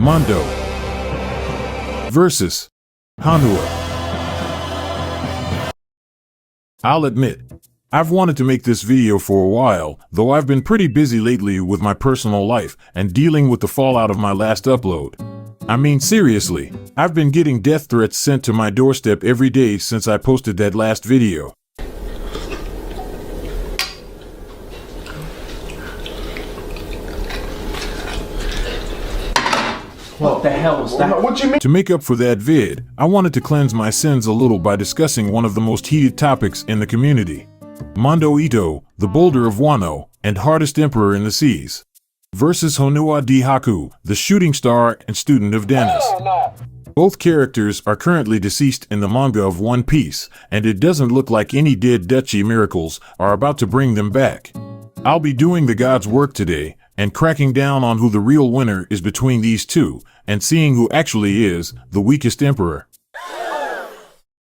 Mondo versus Honua. I'll admit, I've wanted to make this video for a while, though I've been pretty busy lately with my personal life and dealing with the fallout of my last upload. I mean, seriously, I've been getting death threats sent to my doorstep every day since I posted that last video. What the hell is that? What you mean? To make up for that vid, I wanted to cleanse my sins a little by discussing one of the most heated topics in the community. Mondo Ito, the boulder of Wano, and hardest emperor in the seas, versus Honua the Hoku, the shooting star and student of Dennis. Both characters are currently deceased in the manga of One Piece, and it doesn't look like any dead duchy miracles are about to bring them back. I'll be doing the God's work today, and cracking down on who the real winner is between these two, and seeing who actually is the weakest emperor.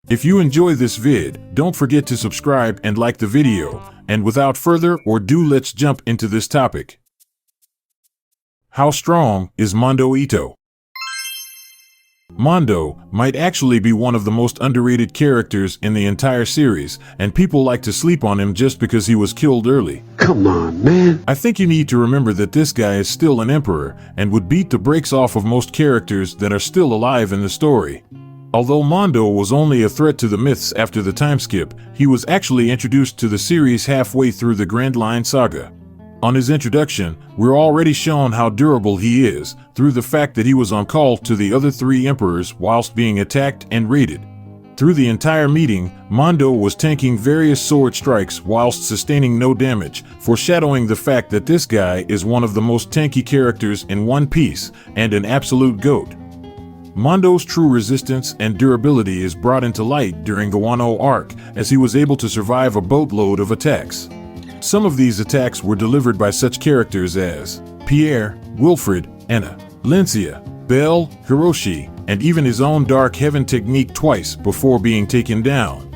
If you enjoy this vid, don't forget to subscribe and like the video, and without further ado, let's jump into this topic. How strong is Mondo Ito? Mondo might actually be one of the most underrated characters in the entire series, and people like to sleep on him just because he was killed early. Come on, man. I think you need to remember that this guy is still an emperor and would beat the brakes off of most characters that are still alive in the story. Although Mondo was only a threat to the myths after the time skip, he was actually introduced to the series halfway through the Grand Line saga. On his introduction, we're already shown how durable he is, through the fact that he was on call to the other three emperors whilst being attacked and raided. Through the entire meeting, Mondo was tanking various sword strikes whilst sustaining no damage, foreshadowing the fact that this guy is one of the most tanky characters in One Piece, and an absolute GOAT. Mondo's true resistance and durability is brought into light during the Wano arc, as he was able to survive a boatload of attacks. Some of these attacks were delivered by such characters as Pierre, Wilfred, Enna, Lencia, Belle, Hiroshi, and even his own Dark Heaven technique twice before being taken down.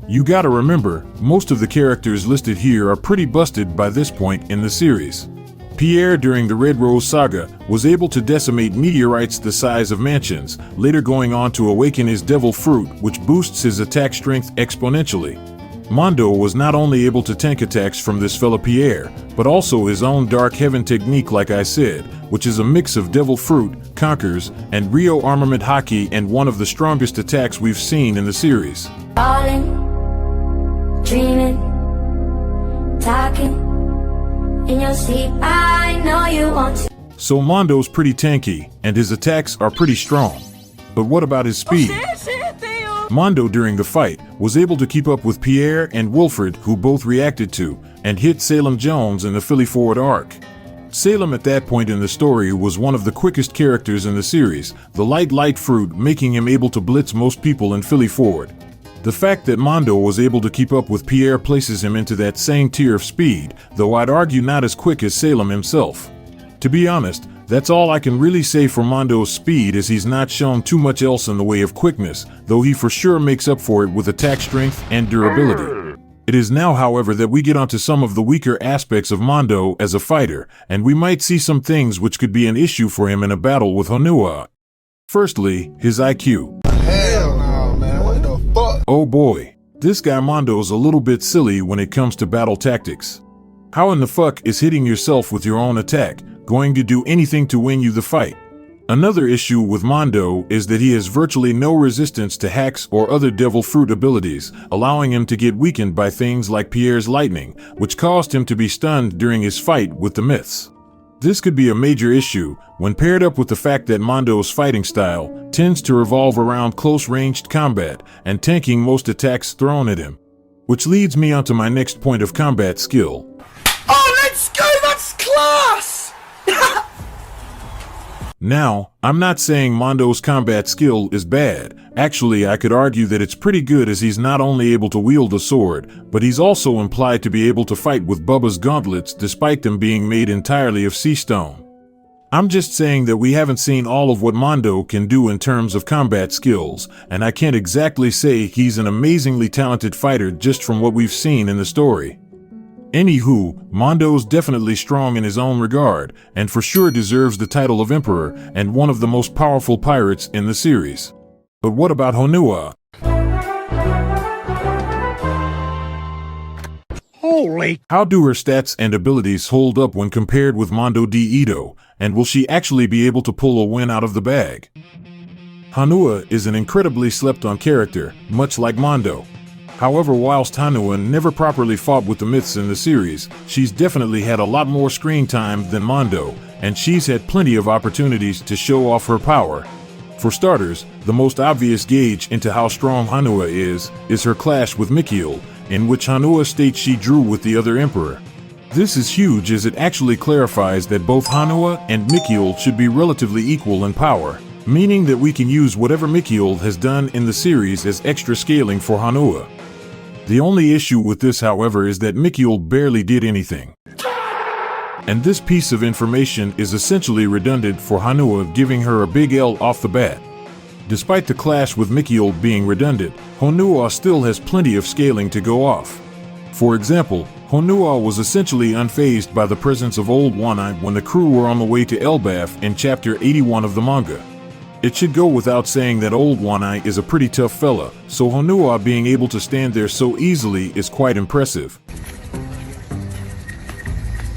You gotta remember, most of the characters listed here are pretty busted by this point in the series. Pierre during the Red Rose saga was able to decimate meteorites the size of mansions, later going on to awaken his devil fruit, which boosts his attack strength exponentially. Mondo was not only able to tank attacks from this fella Pierre, but also his own Dark Heaven technique, like I said, which is a mix of devil fruit, conkers, and Rio armament haki, and one of the strongest attacks we've seen in the series. Falling, dreaming, talking in your sleep, I know you want to. So Mondo's pretty tanky, and his attacks are pretty strong. But what about his speed? Mondo during the fight was able to keep up with Pierre and Wilfred, who both reacted to and hit Salem Jones in the Philly Forward arc. Salem at that point in the story was one of the quickest characters in the series, the light fruit making him able to blitz most people in Philly Forward. The fact that Mondo was able to keep up with Pierre places him into that same tier of speed, though I'd argue not as quick as Salem himself. To be honest, that's all I can really say for Mondo's speed, as he's not shown too much else in the way of quickness, though he for sure makes up for it with attack strength and durability. It is now, however, that we get onto some of the weaker aspects of Mondo as a fighter, and we might see some things which could be an issue for him in a battle with Honua. Firstly, his IQ. Hell no, man. What the fuck? Oh boy, this guy Mondo's a little bit silly when it comes to battle tactics. How in the fuck is hitting yourself with your own attack going to do anything to win you the fight? Another issue with Mondo is that he has virtually no resistance to hacks or other devil fruit abilities, allowing him to get weakened by things like Pierre's lightning, which caused him to be stunned during his fight with the myths. This could be a major issue when paired up with the fact that Mondo's fighting style tends to revolve around close-ranged combat and tanking most attacks thrown at him. Which leads me onto my next point of combat skill. Oh, let's go! That's class! Now, I'm not saying Mondo's combat skill is bad. Actually, I could argue that it's pretty good, as he's not only able to wield a sword, but he's also implied to be able to fight with Bubba's gauntlets despite them being made entirely of sea stone. I'm just saying that we haven't seen all of what Mondo can do in terms of combat skills, and I can't exactly say he's an amazingly talented fighter just from what we've seen in the story. Anywho, Mondo's definitely strong in his own regard, and for sure deserves the title of Emperor and one of the most powerful pirates in the series. But what about Honua? Holy. How do her stats and abilities hold up when compared with Mondo Ito, and will she actually be able to pull a win out of the bag? Honua is an incredibly slept-on character, much like Mondo. However, whilst Honua never properly fought with the myths in the series, she's definitely had a lot more screen time than Mondo, and she's had plenty of opportunities to show off her power. For starters, the most obvious gauge into how strong Honua is her clash with Mikhail, in which Honua states she drew with the other emperor. This is huge as it actually clarifies that both Honua and Mikhail should be relatively equal in power, meaning that we can use whatever Mikhail has done in the series as extra scaling for Honua. The only issue with this, however, is that Mikhail barely did anything. And this piece of information is essentially redundant for Honua, giving her a big L off the bat. Despite the clash with Mikhail being redundant, Honua still has plenty of scaling to go off. For example, Honua was essentially unfazed by the presence of Old One-Eye when the crew were on the way to Elbaf in chapter 81 of the manga. It should go without saying that Old One-Eye is a pretty tough fella, so Honua being able to stand there so easily is quite impressive.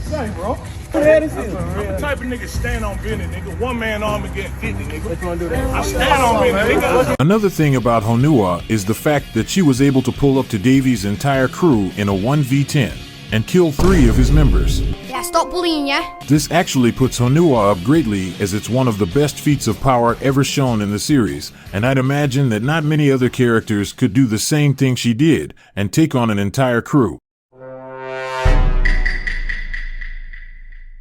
Say, bro. I'm the type of nigga stand on business, nigga. One man arm and get 50, nigga. I stand on business, nigga. Another thing about Honua is the fact that she was able to pull up to Davy's entire crew in a 1v10 and kill 3 of his members. Yeah, stop bullying, yeah? This actually puts Honua up greatly, as it's one of the best feats of power ever shown in the series, and I'd imagine that not many other characters could do the same thing she did and take on an entire crew.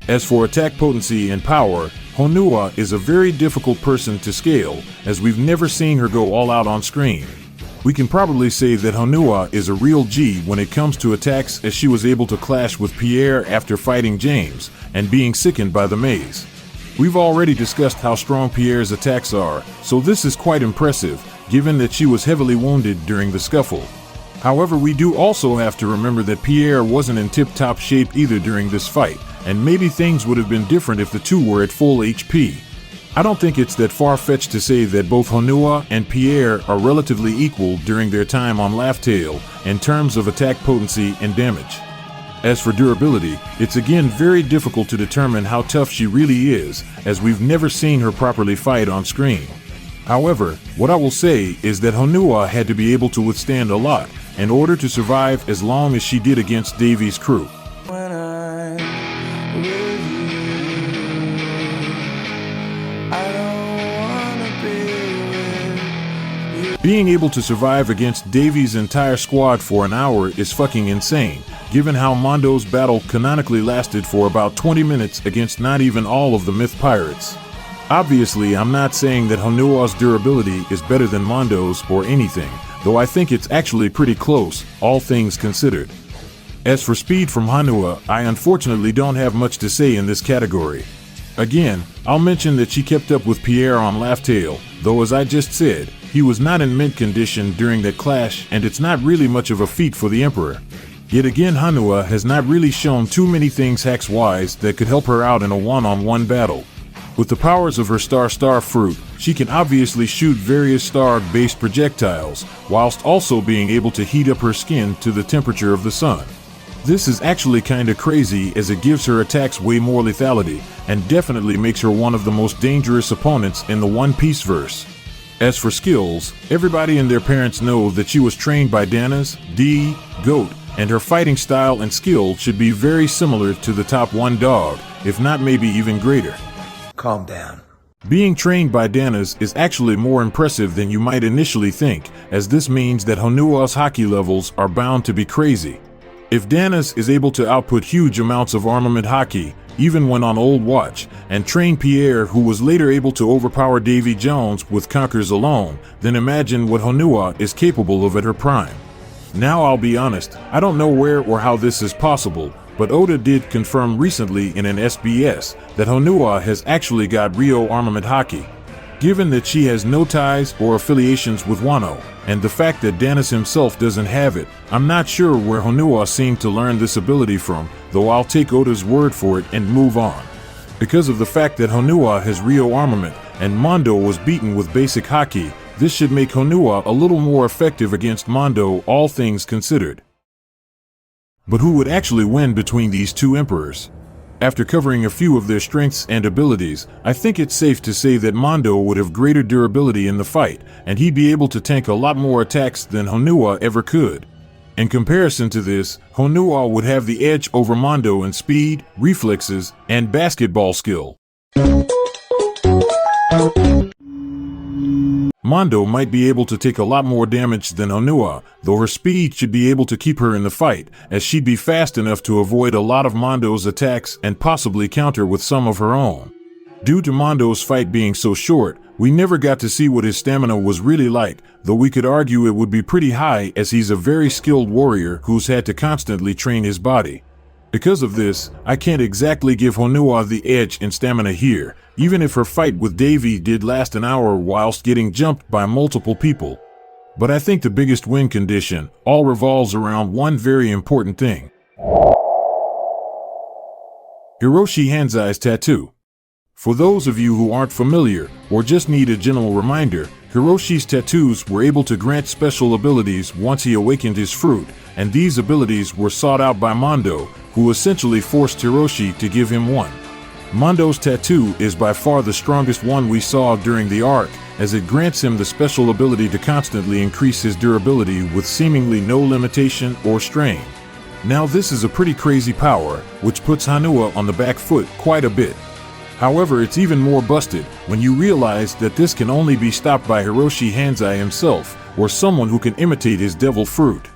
As for attack potency and power, Honua is a very difficult person to scale, as we've never seen her go all out on screen. We can probably say that Honua is a real G when it comes to attacks, as she was able to clash with Pierre after fighting James and being sickened by the maze. We've already discussed how strong Pierre's attacks are, so this is quite impressive, given that she was heavily wounded during the scuffle. However, we do also have to remember that Pierre wasn't in tip-top shape either during this fight, and maybe things would have been different if the two were at full HP. I don't think it's that far-fetched to say that both Honua and Pierre are relatively equal during their time on Laugh Tale in terms of attack potency and damage. As for durability, it's again very difficult to determine how tough she really is, as we've never seen her properly fight on screen. However, what I will say is that Honua had to be able to withstand a lot in order to survive as long as she did against Davy's crew. Being able to survive against Davy's entire squad for an hour is fucking insane, given how Mondo's battle canonically lasted for about 20 minutes against not even all of the myth pirates. Obviously, I'm not saying that Honua's durability is better than Mondo's or anything, though I think it's actually pretty close, all things considered. As for speed from Honua, I unfortunately don't have much to say in this category. Again, I'll mention that she kept up with Pierre on Laugh Tale, though as I just said, he was not in mint condition during that clash, and it's not really much of a feat for the Emperor. Yet again, Honua has not really shown too many things hacks-wise that could help her out in a one-on-one battle. With the powers of her Star Fruit, she can obviously shoot various star-based projectiles, whilst also being able to heat up her skin to the temperature of the sun. This is actually kinda crazy, as it gives her attacks way more lethality, and definitely makes her one of the most dangerous opponents in the One Piece verse. As for skills, everybody and their parents know that she was trained by Dana's the GOAT, and her fighting style and skill should be very similar to the top one dog, if not maybe even greater. Calm down. Being trained by Dana's is actually more impressive than you might initially think, as this means that Honua's hockey levels are bound to be crazy. If Dana's is able to output huge amounts of armament hockey, even when on Old Watch, and train Pierre, who was later able to overpower Davy Jones with Conkers alone, then imagine what Honua is capable of at her prime. Now I'll be honest, I don't know where or how this is possible, but Oda did confirm recently in an SBS that Honua has actually got Rio armament hockey. Given that she has no ties or affiliations with Wano, and the fact that Danis himself doesn't have it, I'm not sure where Honua seemed to learn this ability from, though I'll take Oda's word for it and move on. Because of the fact that Honua has Ryo armament, and Mondo was beaten with basic haki, this should make Honua a little more effective against Mondo, all things considered. But who would actually win between these two emperors? After covering a few of their strengths and abilities, I think it's safe to say that Mondo would have greater durability in the fight, and he'd be able to tank a lot more attacks than Honua ever could. In comparison to this, Honua would have the edge over Mondo in speed, reflexes, and basketball skill. Mondo might be able to take a lot more damage than Honua, though her speed should be able to keep her in the fight, as she'd be fast enough to avoid a lot of Mondo's attacks and possibly counter with some of her own. Due to Mondo's fight being so short, we never got to see what his stamina was really like, though we could argue it would be pretty high as he's a very skilled warrior who's had to constantly train his body. Because of this, I can't exactly give Honua the edge in stamina here, even if her fight with Davy did last an hour whilst getting jumped by multiple people. But I think the biggest win condition all revolves around one very important thing. Hiroshi Hanzai's tattoo. For those of you who aren't familiar, or just need a general reminder, Hiroshi's tattoos were able to grant special abilities once he awakened his fruit, and these abilities were sought out by Mondo, who essentially forced Hiroshi to give him one. Mondo's tattoo is by far the strongest one we saw during the arc, as it grants him the special ability to constantly increase his durability with seemingly no limitation or strain. Now this is a pretty crazy power, which puts Honua on the back foot quite a bit. However, it's even more busted when you realize that this can only be stopped by Hiroshi Hanzai himself, or someone who can imitate his devil fruit.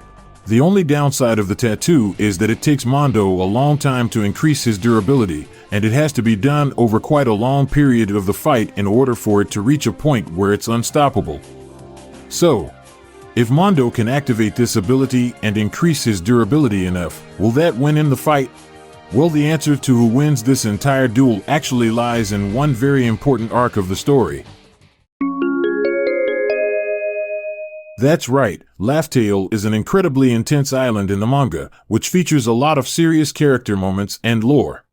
The only downside of the tattoo is that it takes Mondo a long time to increase his durability, and it has to be done over quite a long period of the fight in order for it to reach a point where it's unstoppable. So, if Mondo can activate this ability and increase his durability enough, will that win him the fight? Well, the answer to who wins this entire duel actually lies in one very important arc of the story. That's right, Laugh Tale is an incredibly intense island in the manga, which features a lot of serious character moments and lore.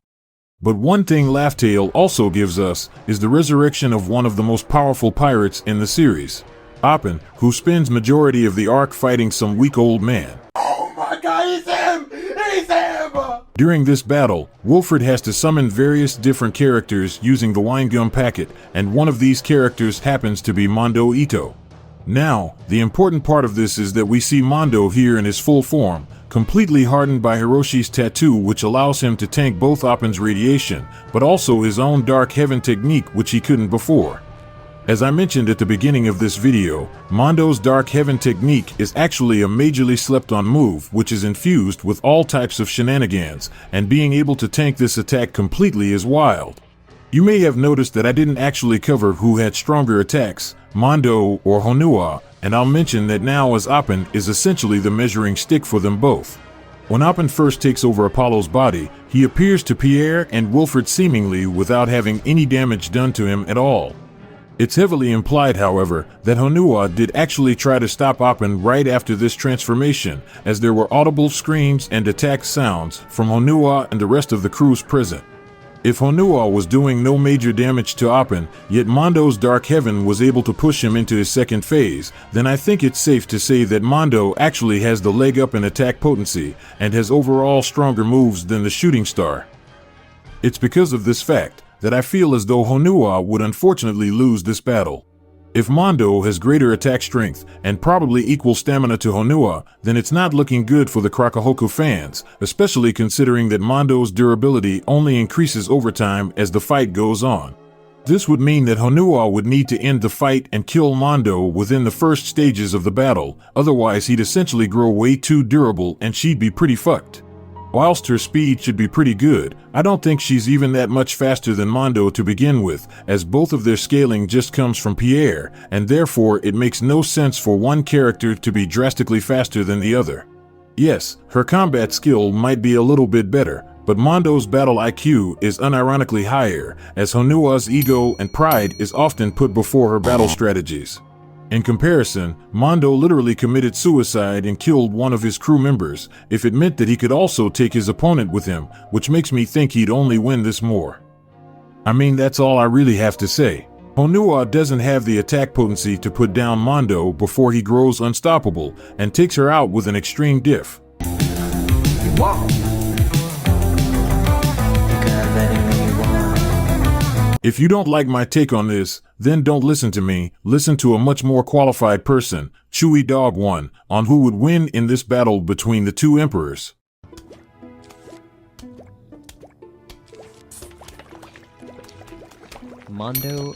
But one thing Laugh Tale also gives us is the resurrection of one of the most powerful pirates in the series, Appin, who spends majority of the arc fighting some weak old man. Oh my god, he's him! He's him! During this battle, Wilfred has to summon various different characters using the wine gum packet, and one of these characters happens to be Mondo Ito. Now, the important part of this is that we see Mondo here in his full form, completely hardened by Hiroshi's tattoo, which allows him to tank both Appin's radiation, but also his own Dark Heaven technique, which he couldn't before. As I mentioned at the beginning of this video, Mondo's Dark Heaven technique is actually a majorly slept-on move which is infused with all types of shenanigans, and being able to tank this attack completely is wild. You may have noticed that I didn't actually cover who had stronger attacks, Mondo or Honua, and I'll mention that now, as Appin is essentially the measuring stick for them both. When Appin first takes over Apollo's body, he appears to Pierre and Wilfred seemingly without having any damage done to him at all. It's heavily implied, however, that Honua did actually try to stop Appin right after this transformation, as there were audible screams and attack sounds from Honua and the rest of the crews present. If Honua was doing no major damage to Appin, yet Mondo's Dark Heaven was able to push him into his second phase, then I think it's safe to say that Mondo actually has the leg up in attack potency, and has overall stronger moves than the shooting star. It's because of this fact that I feel as though Honua would unfortunately lose this battle. If Mondo has greater attack strength and probably equal stamina to Honua, then it's not looking good for the Hoku fans, especially considering that Mondo's durability only increases over time as the fight goes on. This would mean that Honua would need to end the fight and kill Mondo within the first stages of the battle, otherwise he'd essentially grow way too durable and she'd be pretty fucked. Whilst her speed should be pretty good, I don't think she's even that much faster than Mondo to begin with, as both of their scaling just comes from Pierre, and therefore it makes no sense for one character to be drastically faster than the other. Yes, her combat skill might be a little bit better, But Mondo's battle IQ is unironically higher, as Honua's ego and pride is often put before her battle strategies. In comparison, Mondo literally committed suicide and killed one of his crew members if it meant that he could also take his opponent with him, which makes me think he'd only win this more. I mean, that's all I really have to say. Honua doesn't have the attack potency to put down Mondo before he grows unstoppable and takes her out with an extreme diff. Wow. If you don't like my take on this, then don't listen to me, listen to a much more qualified person, Chewy Dog 1, on who would win in this battle between the two emperors. Mondo.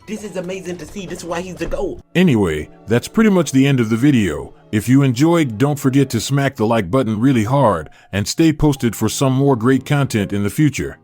This is amazing to see. This is why he's the GOAT. Anyway, that's pretty much the end of the video. If you enjoyed, don't forget to smack the like button really hard and stay posted for some more great content in the future.